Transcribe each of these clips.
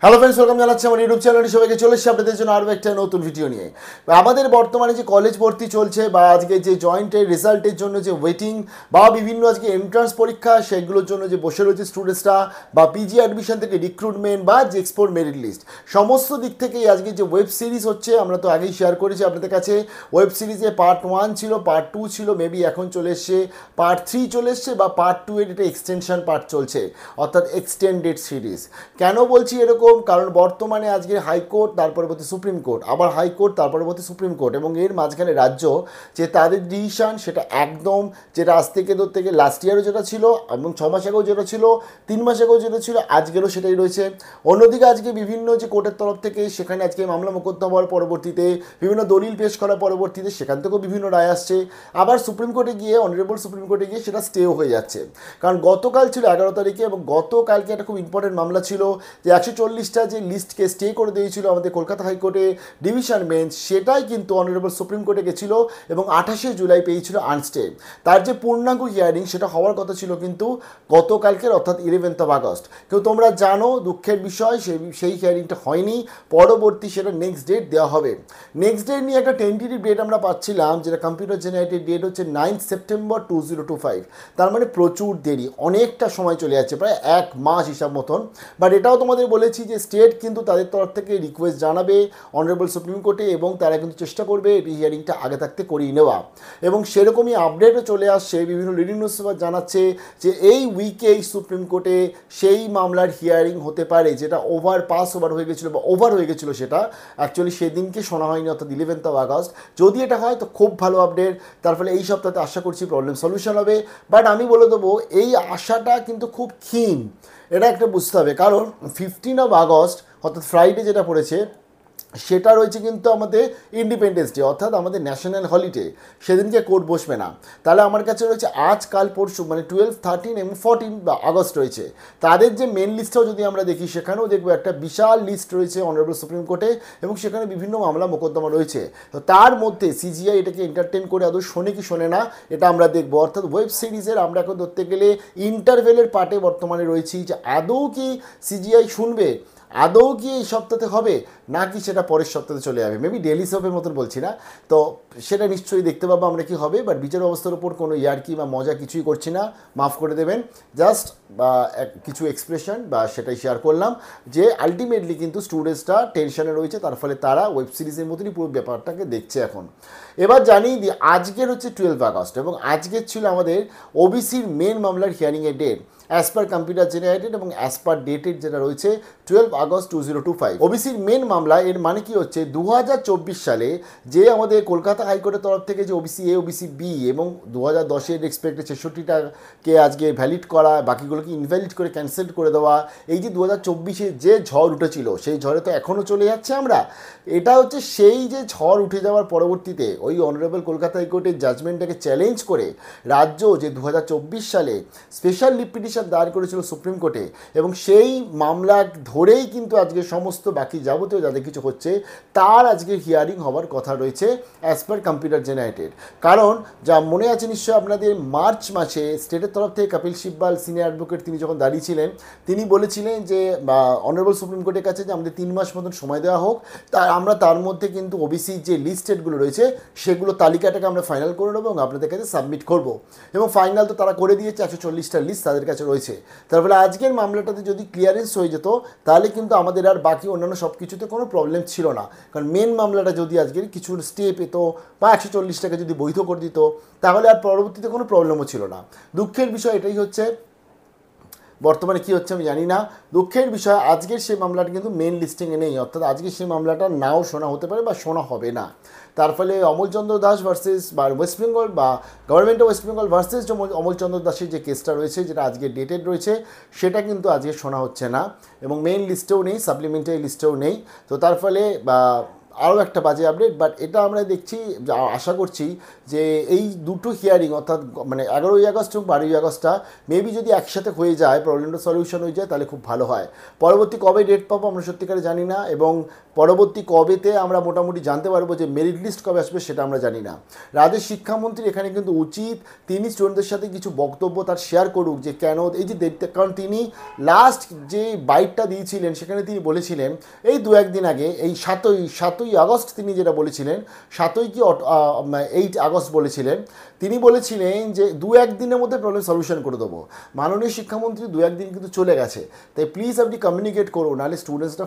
Hello friends, welcome জানাচ্ছি আমার YouTube চ্যানেলে। সবাইকে চলে এসেছি আপনাদের জন্য আরও একটা নতুন ভিডিও নিয়ে। আমাদের বর্তমানে যে কলেজ ভর্তি চলছে বা আজকে যে জয়েন্টের রেজাল্টের জন্য যে ওয়েটিং বা বিভিন্ন আজকে এন্ট্রান্স পরীক্ষা সেগুলোর জন্য যে বসে রয়েছে স্টুডেন্টসরা বা পিজি অ্যাডমিশন থেকে রিক্রুটমেন্ট বা যে এক্সপোর্ট মেরিট লিস্ট, সমস্ত দিক থেকেই আজকে যে ওয়েব সিরিজ হচ্ছে, আমরা তো আগেই শেয়ার করেছি আপনাদের কাছে। ওয়েব সিরিজে পার্ট 1 ছিল, পার্ট 2 ছিল, মেবি এখন চলে এসছে পার্ট 3 চলে এসছে বা পার্ট 2 এর এটা এক্সটেনশন পার্ট চলছে, অর্থাৎ এক্সটেন্ডেড সিরিজ। কেন বলছি এরকম? কারণ বর্তমানে আজকে হাইকোর্ট, তার পরবর্তী সুপ্রিম কোর্ট, আবার হাইকোর্ট, তার পরবর্তী সুপ্রিম কোর্ট, এবং এর মাঝখানে রাজ্য যে তাদের ডিসিশন সেটা একদম, যেটা আজ থেকে ধরতে গেলে লাস্ট ইয়ারও যেটা ছিল এবং 6 মাস আগেও যেটা ছিল, 3 মাস আগেও যেটা ছিল, আজকেরও সেটাই রয়েছে। অন্যদিকে আজকে বিভিন্ন যে কোর্টের তরফ থেকে সেখানে আজকে মামলা মোকদ্দমা হওয়ার পরবর্তীতে বিভিন্ন দলিল পেশ করার পরবর্তীতে সেখান থেকেও বিভিন্ন রায় আসছে। আবার সুপ্রিম কোর্টে গিয়ে, অনারেবল সুপ্রিম কোর্টে গিয়ে সেটা স্টেও হয়ে যাচ্ছে। কারণ গতকাল ছিল 11 তারিখে, এবং গতকালকে একটা খুব ইম্পর্টেন্ট মামলা ছিল যে 140টা যে লিস্টকে স্টে করে দিয়েছিল আমাদের কলকাতা হাইকোর্টে ডিভিশন বেঞ্চ, সেটাই কিন্তু অনারেবল সুপ্রিম কোর্টে গেছিল এবং 28শে জুলাই পেয়েছিল আনস্টে। তার যে পূর্ণাঙ্গ হিয়ারিং সেটা হওয়ার কথা ছিল কিন্তু গতকালকের, অর্থাৎ 11th of August। কিন্তু তোমরা জানো দুঃখের বিষয়, সেই হিয়ারিংটা হয়নি। পরবর্তী সেটা নেক্সট ডেট দেওয়া হবে। নেক্সট ডেট নিয়ে একটা টেন্টেটিভ ডেট আমরা পাচ্ছিলাম, যেটা কম্পিউটার জেনারেটেড ডেট হচ্ছে 9 সেপ্টেম্বর 2025। তার মানে প্রচুর দেরি, অনেকটা সময় চলে যাচ্ছে, প্রায় 1 মাস হিসাব মতন। বাট এটাও তোমাদের বলেছি যে স্টেট কিন্তু তাদের তরফ থেকে রিকোয়েস্ট জানাবে অনারেবল সুপ্রিম কোর্টে, এবং তারা কিন্তু চেষ্টা করবে এই হিয়ারিংটা আগে থাকতে করিয়ে নেওয়া। এবং সেরকমই আপডেটও চলে আসছে, বিভিন্ন লিডিং নিউজ পেপার জানাচ্ছে যে এই উইকেই সুপ্রিম কোর্টে সেই মামলার হিয়ারিং হতে পারে, যেটা ওভার হয়ে গেছিলো বা ওভার হয়ে গেছিলো, সেটা অ্যাকচুয়ালি সেদিনকে শোনা হয়নি, অর্থাৎ 11th of August। যদি এটা হয় তো খুব ভালো আপডেট, তার ফলে এই সপ্তাহে আশা করছি প্রবলেম সলিউশন হবে। বাট আমি বলে দেবো এই আশাটা কিন্তু খুব ক্ষীণ, এটা একটা বুঝতে হবে। কারণ 15 of August অর্থাৎ ফ্রাইডে যেটা পড়েছে সেটা রয়েছে কিন্তু আমাদের ইন্ডিপেন্ডেন্স ডে, অর্থাৎ আমাদের ন্যাশনাল হলিডে। সেদিনকে কোর্ট বসবে না। তাহলে আমার কাছে রয়েছে আজ, কাল, পরশু, মানে 12, 13 এবং 14 আগস্ট রয়েছে। তাদের যে মেন লিস্টটাও যদি আমরা দেখি, সেখানেও দেখবো একটা বিশাল লিস্ট রয়েছে অনারেবল সুপ্রিম কোর্টে, এবং সেখানে বিভিন্ন মামলা মোকদ্দমা রয়েছে। তো তার মধ্যে সিজিআই এটাকে এন্টারটেন করে আদৌ শোনে কি শোনে না, এটা আমরা দেখবো। অর্থাৎ ওয়েব সিরিজের আমরা এখন ধরতে গেলে ইন্টারভেলের পার্টে বর্তমানে রয়েছি, যে আদৌ কি সিজিআই শুনবে, আদৌ কি এই সপ্তাহে হবে, নাকি সেটা পরের সপ্তাহে চলে যাবে। মেবি ডেলি সোপের মতন বলছি না, তো সেটা নিশ্চয়ই দেখতে পাবো আমরা কি হবে। বাট বিচার ব্যবস্থার উপর কোনো ইয়ার্কি বা মজা কিছুই করছি না, মাফ করে দেবেন। জাস্ট বা কিছু এক্সপ্রেশন বা সেটাই শেয়ার করলাম, যে আলটিমেটলি কিন্তু স্টুডেন্টসরা টেনশনে রয়েছে, তার ফলে তারা ওয়েব সিরিজের মতনই পুরো ব্যাপারটাকে দেখছে এখন। এবার জানিয়ে দিই, আজকের হচ্ছে 12 আগস্ট, এবং আজকের ছিল আমাদের ওবিসির মেন মামলার হিয়ারিংয়ের date as per computer generated এবং অ্যাজ পার ডেটেড যেটা রয়েছে 12 আগস্ট 2025। ওবিসির মেন মামলা, এর মানে কি হচ্ছে 2024 সালে যে আমাদের কলকাতা হাইকোর্টের তরফ থেকে যে ওবিসি এ, ওবিসি বি এবং 2010-এর এক্সপেক্টেড 66টাকে আজকে ভ্যালিড করা, বাকিগুলোকে ইনভ্যালিড করে ক্যান্সেল করে দেওয়া, এই যে 2024-এ যে ঝড় উঠেছিল সেই ঝড়ে তো এখনও চলে যাচ্ছে আমরা। এটা হচ্ছে সেই যে ঝড় উঠে যাওয়ার পরবর্তীতে ওই অনারেবল কলকাতা হাইকোর্টের জাজমেন্টটাকে চ্যালেঞ্জ করে রাজ্য যে 2024 সালে স্পেশাল লিভ পিটিশন দায়ের করেছিল সুপ্রিম কোর্টে, এবং সেই মামলা ধরেই কিন্তু আজকে সমস্ত বাকি যাবতীয় যাদের কিছু হচ্ছে তার আজকে হিয়ারিং হওয়ার কথা রয়েছে অ্যাজ পার কম্পিউটার জেনারেটেড। কারণ যা মনে আছে নিশ্চয়ই আপনাদের, মার্চ মাসে স্টেটের তরফ থেকে কপিল সিব্বাল সিনিয়র অ্যাডভোকেট তিনি যখন দাঁড়িয়েছিলেন, তিনি বলেছিলেন যে অনারেবল সুপ্রিম কোর্টের কাছে যে আমাদের 3 মাস মতন সময় দেওয়া হোক, আমরা তার মধ্যে কিন্তু ওবিসি যে লিস্টেডগুলো রয়েছে সেগুলো তালিকাটাকে আমরা ফাইনাল করে নেবো এবং আপনাদের কাছে সাবমিট করব। এবং ফাইনাল তো তারা করে দিয়েছে, 140টা লিস্ট তাদের কাছে রয়েছে। তার ফলে আজকের মামলাটাতে যদি ক্লিয়ারেন্স হয়ে যেত, তাহলে কিন্তু আমাদের আর বাকি অন্যান্য সব কিছুতে কোনো প্রবলেম ছিল না। কারণ মেন মামলাটা যদি আজকের কিছু স্টে পেত বা 140টাকে যদি বৈধ করে দিত, তাহলে আর পরবর্তীতে কোনো প্রবলেমও ছিল না। দুঃখের বিষয় এটাই হচ্ছে, বর্তমানে কী হচ্ছে আমি জানি না। দুঃখের বিষয় আজকের সেই মামলাটা কিন্তু মেন লিস্টিংয়ে নেই, অর্থাৎ আজকে সেই মামলাটা নাও শোনা হতে পারে বা শোনা হবে না। তার ফলে অমলচন্দ্র দাস ভার্সেস বা ওয়েস্ট বেঙ্গল বা government of West Bengal versus Amalchandra দাসের যে কেসটা রয়েছে, যেটা আজকে ডেটেড রয়েছে, সেটা কিন্তু আজকে শোনা হচ্ছে না, এবং মেইন লিস্টেও নেই, সাপ্লিমেন্টারি লিস্টেও নেই। তো তার ফলে আরও একটা বাজে আপডেট, বাট এটা আমরা দেখছি, আশা করছি যে এই দুটো হিয়ারিং অর্থাৎ মানে 11ই আগস্ট এবং 12ই আগস্টটা মেবি যদি একসাথে হয়ে যায়, প্রবলেমটা সলিউশন হয়ে যায়, তাহলে খুব ভালো হয়। পরবর্তী কবে ডেট পাবো আমরা সত্যিকারে জানি না, এবং পরবর্তী কবেতে আমরা মোটামুটি জানতে পারবো যে মেরিট লিস্ট কবে আসবে সেটা আমরা জানি না। রাজ্যের শিক্ষামন্ত্রী এখানে কিন্তু উচিত তিনি স্টুডেন্টদের সাথে কিছু বক্তব্য তার শেয়ার করুক যে কেন এই যে দেরিতে, কারণ তিনি লাস্ট যে বাইটটা দিয়েছিলেন সেখানে তিনি বলেছিলেন এই 2-1 দিন আগে, এই 7ই আগস্ট তিনি যেটা বলেছিলেন, 7ই কি 8 আগস্ট বলেছিলেন, তিনি বলেছিলেন যে 2-1 দিনের মধ্যে প্রবলেম সলিউশন করে দেবো। মাননীয় শিক্ষামন্ত্রী 2-1 দিন কিন্তু চলে গেছে, তাই প্লিজ আপনি কমিউনিকেট করুন, নাহলে স্টুডেন্টসরা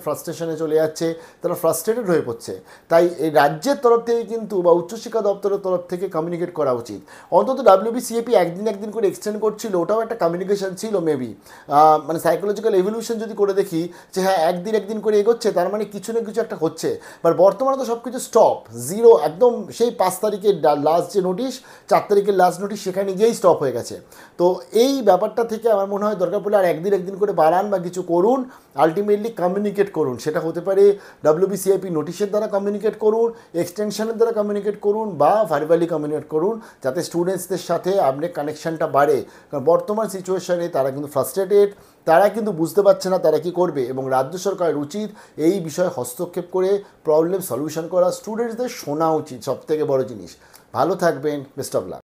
ফ্রাস্ট্রেশনে চলে যাচ্ছে, তারা ফ্রাস্ট্রেটেড হয়ে পড়ছে। তাই এই রাজ্যের তরফ থেকে কিন্তু বা উচ্চশিক্ষা দপ্তরের তরফ থেকে কমিউনিকেট করা উচিত। অন্তত WBCAP একদিন করে এক্সটেন্ড করছিল, ওটাও একটা কমিউনিকেশন ছিল মেবি, মানে সাইকোলজিক্যাল এভলিউশন যদি করে দেখি যে হ্যাঁ একদিন করে এগোচ্ছে, তার মানে কিছু না কিছু একটা হচ্ছে। বাট বর্তমানে তো সব কিছু স্টপ, জিরো একদম, সেই 5 তারিখের লাস্ট যে নোটিশ, 4 তারিখের লাস্ট নোটিশ, সেখানে গিয়েই স্টপ হয়ে গেছে। তো এই ব্যাপারটা থেকে আমার মনে হয় দরকার পড়লে আর একদিন করে বাড়ান বা কিছু করুন, আলটিমেটলি কমিউনিকেট করুন। সেটা হতে পারে WBCAP নোটিশের দ্বারা কমিউনিকেট করুন, এক্সটেনশনের দ্বারা কমিউনিকেট করুন, বা ভার্বালি কমিউনিকেট করুন, যাতে স্টুডেন্টসদের সাথে আপনার কানেকশানটা বাড়ে। কারণ বর্তমান সিচুয়েশানে তারা কিন্তু ফ্রাস্ট্রেটেড, তারা কিন্তু বুঝতে পারছে না তারা কী করবে, এবং রাজ্য সরকারের উচিত এই বিষয়ে হস্তক্ষেপ করে প্রবলেম সলিউশন করা, স্টুডেন্টসদের শোনা উচিত, সবথেকে বড় জিনিস। ভালো থাকবেন, বেস্ট অফ লাক।